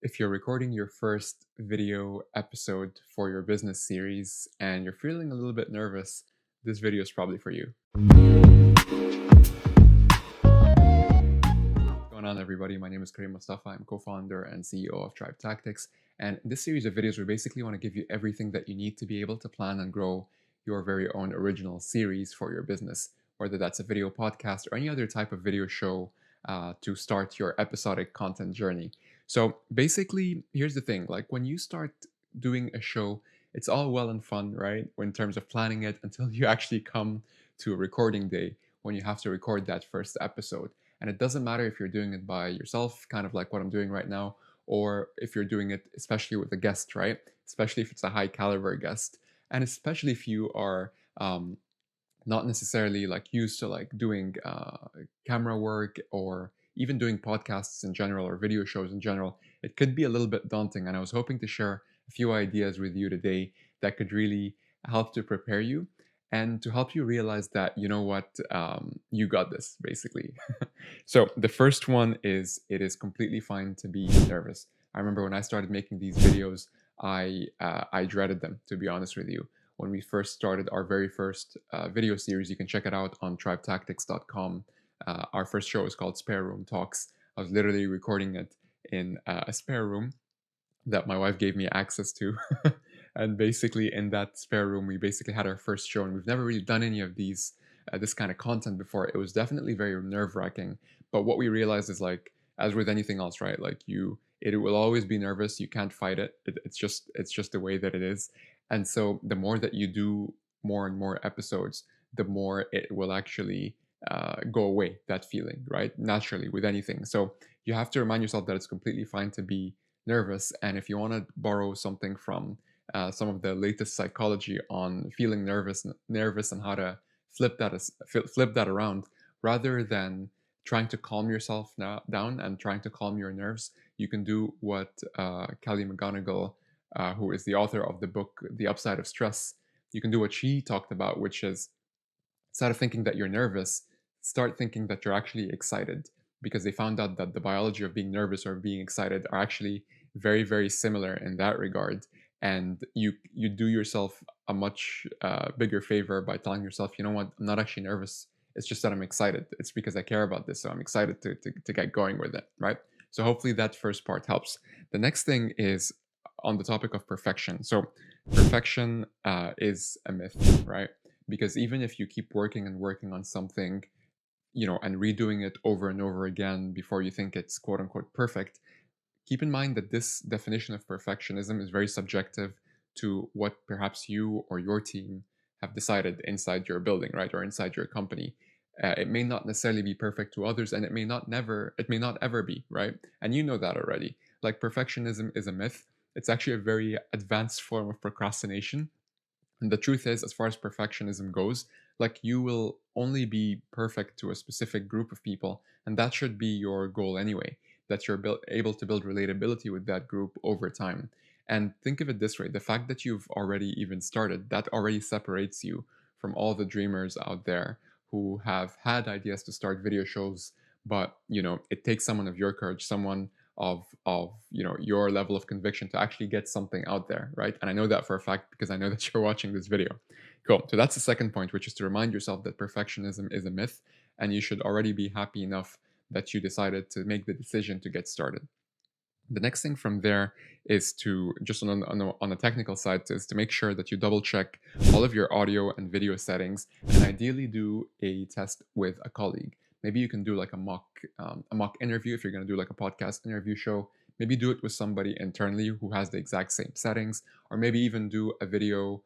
If you're recording your first video episode for your business series and you're feeling a little bit nervous, this video is probably for you. What's going on, everybody? My name is Karim Mustafa. I'm co-founder and CEO of Tribe Tactics. And in this series of videos, we basically want to give you everything that you need to be able to plan and grow your very own original series for your business, whether that's a video podcast or any other type of video show to start your episodic content journey. So basically, here's the thing, like when you start doing a show, it's all well and fun, right? In terms of planning it until you actually come to a recording day when you have to record that first episode. And it doesn't matter if you're doing it by yourself, kind of like what I'm doing right now, or if you're doing it especially with a guest, right? Especially if it's a high caliber guest. And especially if you are not necessarily like used to like doing camera work or even doing podcasts in general or video shows in general, it could be a little bit daunting. And I was hoping to share a few ideas with you today that could really help to prepare you and to help you realize that, you know what, you got this basically. So the first one is it is completely fine to be nervous. I remember when I started making these videos, I dreaded them, to be honest with you. When we first started our very first video series, you can check it out on tribetactics.com. Our first show is called Spare Room Talks. I was literally recording it in a spare room that my wife gave me access to. And basically, in that spare room, we basically had our first show, and we've never really done any of this kind of content before. It was definitely very nerve wracking. But what we realized is like, as with anything else, right? Like it will always be nervous. You can't fight it. It's just the way that it is. And so the more that you do more and more episodes, the more it will actually go away, that feeling, right? Naturally, with anything. So you have to remind yourself that it's completely fine to be nervous. And if you want to borrow something from some of the latest psychology on feeling nervous and how to flip that around, rather than trying to calm yourself down and trying to calm your nerves, you can do what Kelly McGonigal, who is the author of the book The Upside of Stress, you can do what she talked about, which is instead of thinking that you're nervous, start thinking that you're actually excited, because they found out that the biology of being nervous or being excited are actually very, very similar in that regard. And you do yourself a much bigger favor by telling yourself, you know what, I'm not actually nervous. It's just that I'm excited. It's because I care about this. So I'm excited to get going with it, right? So hopefully that first part helps. The next thing is on the topic of perfection. So perfection is a myth, right? Because even if you keep working and working on something, and redoing it over and over again before you think it's quote unquote perfect, keep in mind that this definition of perfectionism is very subjective to what perhaps you or your team have decided inside your building, right, or inside your company. It may not necessarily be perfect to others, and it may not ever be, right? And you know that already. Like, perfectionism is a myth. It's actually a very advanced form of procrastination. And the truth is, as far as perfectionism goes, like, you will only be perfect to a specific group of people, and that should be your goal anyway. That you're able to build relatability with that group over time. And think of it this way: the fact that you've already even started, that already separates you from all the dreamers out there who have had ideas to start video shows, but it takes someone of your courage, someone of your level of conviction to actually get something out there, right? And I know that for a fact because I know that you're watching this video. Cool. So that's the second point, which is to remind yourself that perfectionism is a myth, and you should already be happy enough that you decided to make the decision to get started. The next thing from there is to just on the technical side is to make sure that you double check all of your audio and video settings, and ideally do a test with a colleague. Maybe you can do like a mock interview if you're going to do like a podcast interview show. Maybe do it with somebody internally who has the exact same settings, or maybe even do a video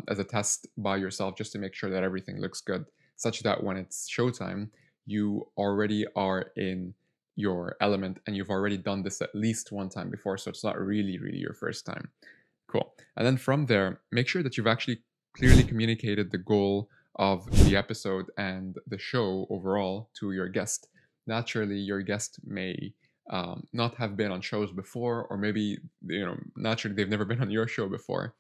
as a test by yourself just to make sure that everything looks good, such that when it's showtime, you already are in your element and you've already done this at least one time before, so it's not really your first time. Cool. And then from there, make sure that you've actually clearly communicated the goal of the episode and the show overall to your guest. Naturally, your guest may not have been on shows before, or maybe naturally they've never been on your show before.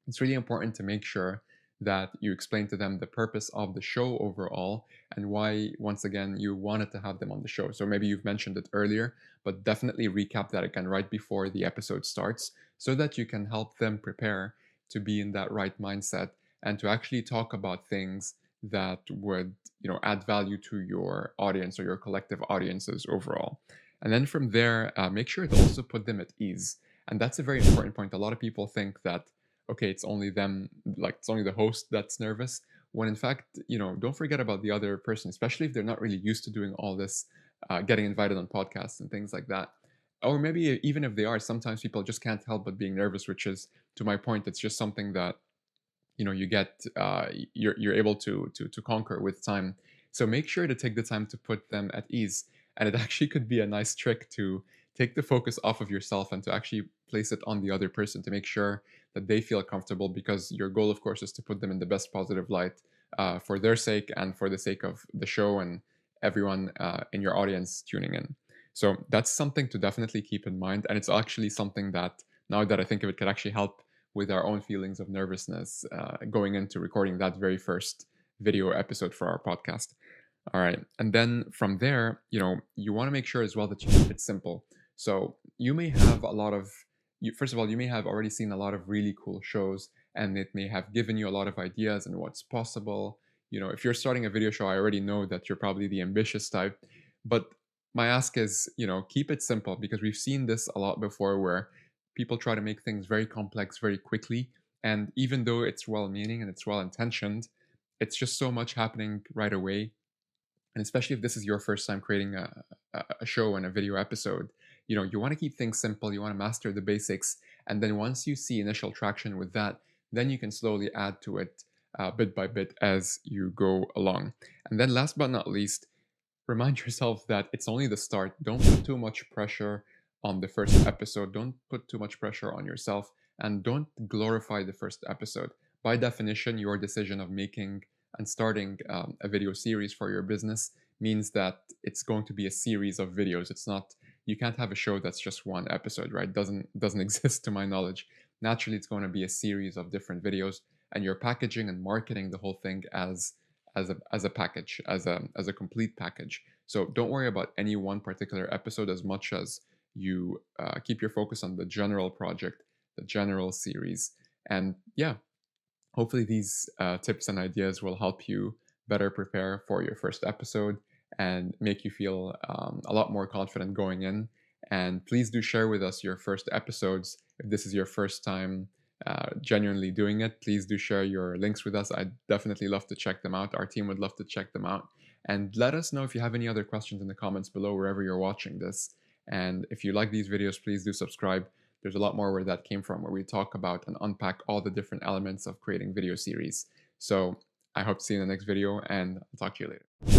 It's really important to make sure that you explain to them the purpose of the show overall and why, once again, you wanted to have them on the show. So maybe you've mentioned it earlier, but definitely recap that again right before the episode starts so that you can help them prepare to be in that right mindset and to actually talk about things that would, add value to your audience or your collective audiences overall. And then from there, make sure to also put them at ease. And that's a very important point. A lot of people think that, okay, it's only them, like it's only the host that's nervous, when in fact, don't forget about the other person, especially if they're not really used to doing all this, getting invited on podcasts and things like that. Or maybe even if they are, sometimes people just can't help but being nervous, which is, to my point, it's just something that you get, you're able to conquer with time. So make sure to take the time to put them at ease, and it actually could be a nice trick to take the focus off of yourself and to actually place it on the other person to make sure that they feel comfortable, because your goal, of course, is to put them in the best positive light, for their sake and for the sake of the show and everyone, in your audience tuning in. So that's something to definitely keep in mind, and it's actually something that, now that I think of it, could actually help with our own feelings of nervousness, going into recording that very first video episode for our podcast. All right. And then from there, you want to make sure as well that you keep it simple. So you may have a lot of, first of all, you may have already seen a lot of really cool shows, and it may have given you a lot of ideas and what's possible. If you're starting a video show, I already know that you're probably the ambitious type. But my ask is, keep it simple, because we've seen this a lot before where people try to make things very complex very quickly. And even though it's well meaning and it's well intentioned, it's just so much happening right away. And especially if this is your first time creating a show and a video episode, you want to keep things simple, you want to master the basics. And then once you see initial traction with that, then you can slowly add to it, bit by bit as you go along. And then last but not least, remind yourself that it's only the start. Don't put too much pressure on the first episode. Don't put too much pressure on yourself, and don't glorify the first episode. By definition, your decision of making and starting, a video series for your business means that it's going to be a series of videos. It's not, you can't have a show that's just one episode, right? Doesn't exist to my knowledge. Naturally, it's going to be a series of different videos, and you're packaging and marketing the whole thing as a package, as a complete package. So don't worry about any one particular episode as much as you, keep your focus on the general project, the general series. And yeah, hopefully these, tips and ideas will help you better prepare for your first episode and make you feel, a lot more confident going in. And please do share with us your first episodes. If this is your first time, genuinely doing it, please do share your links with us. I'd definitely love to check them out. Our team would love to check them out. And let us know if you have any other questions in the comments below, wherever you're watching this. And if you like these videos, please do subscribe. There's a lot more where that came from, where we talk about and unpack all the different elements of creating video series. So I hope to see you in the next video, and I'll talk to you later.